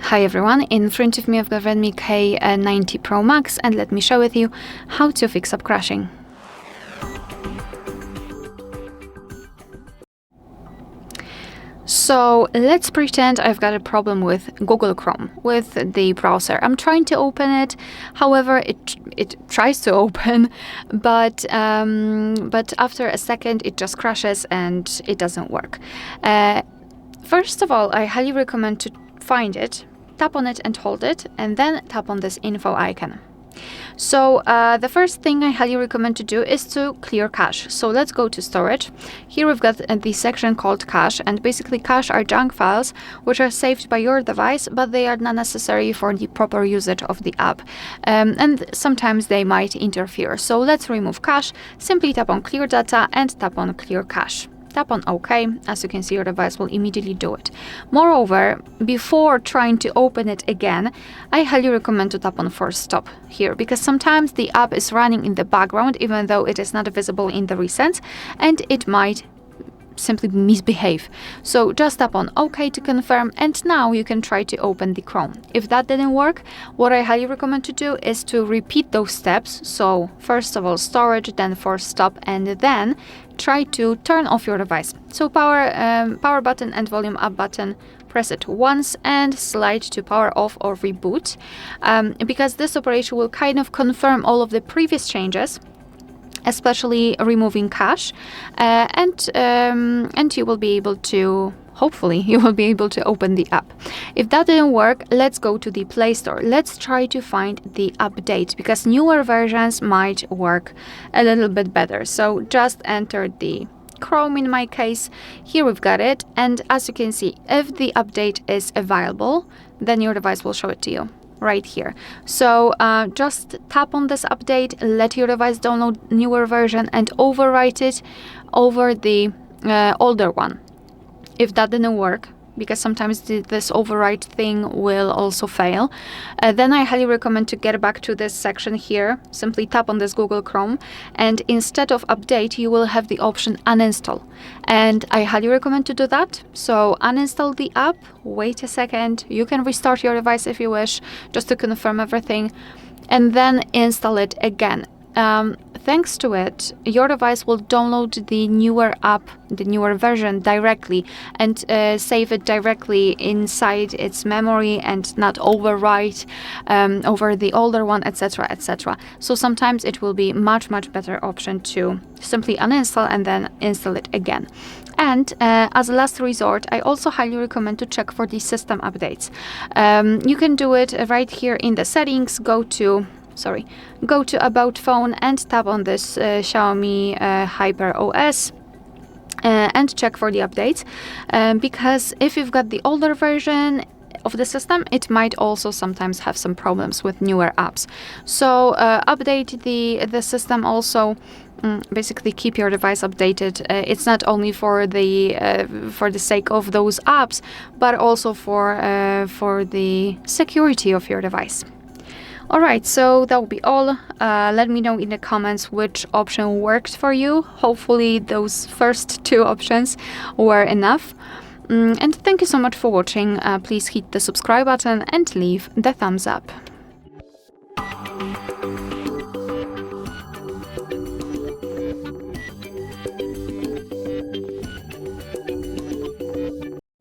Hi everyone, in front of me I've got REDMI K90 Pro Max, and let me share with you how to fix up crashing. So let's pretend I've got a problem with Google Chrome, with the browser. I'm trying to open it, however it tries to open, but after a second it just crashes and it doesn't work. First of all, I highly recommend to find it, tap on it and hold it, and then tap on this info icon. So the first thing I highly recommend to do is to clear cache. So let's go to storage. Here we've got the section called cache, and basically cache are junk files which are saved by your device, but they are not necessary for the proper usage of the app, and sometimes they might interfere. So let's remove cache. Simply tap on clear data and tap on clear cache. Tap on OK. As you can see, your device will immediately do it. Moreover, before trying to open it again, I highly recommend to tap on force stop here, because sometimes the app is running in the background even though it is not visible in the recents, and it might simply misbehave. So just tap on OK to confirm, and now you can try to open the Chrome. If that didn't work, what I highly recommend to do is to repeat those steps. So first of all storage, then force stop, and then try to turn off your device. So power button and volume up button, press it once and slide to power off or reboot, because this operation will kind of confirm all of the previous changes, especially removing cache, and you will be able to, hopefully you will be able to open the app. If that didn't work, let's go to the Play Store. Let's try to find the update, because newer versions might work a little bit better. So just enter the Chrome in my case. Here we've got it, and as you can see, if the update is available, then your device will show it to you right here. So just tap on this update, let your device download newer version and overwrite it over the older one. If that didn't work, because sometimes this overwrite thing will also fail, then I highly recommend to get back to this section here. Simply tap on this Google Chrome, and instead of update you will have the option uninstall, and I highly recommend to do that. So uninstall the app, wait a second, you can restart your device if you wish, just to confirm everything, and then install it again. Thanks to it, your device will download the newer app, the newer version directly, and save it directly inside its memory and not overwrite over the older one, etc., etc. So sometimes it will be much better option to simply uninstall and then install it again. And as a last resort, I also highly recommend to check for the system updates. You can do it right here in the settings. Go to About Phone and tap on this Xiaomi HyperOS and check for the updates, because if you've got the older version of the system, it might also sometimes have some problems with newer apps. So update the system also. Basically keep your device updated. It's not only for the sake of those apps, but also for the security of your device. Alright, so that will be all. Let me know in the comments which option worked for you. Hopefully those first two options were enough. And thank you so much for watching. Please hit the subscribe button and leave the thumbs up.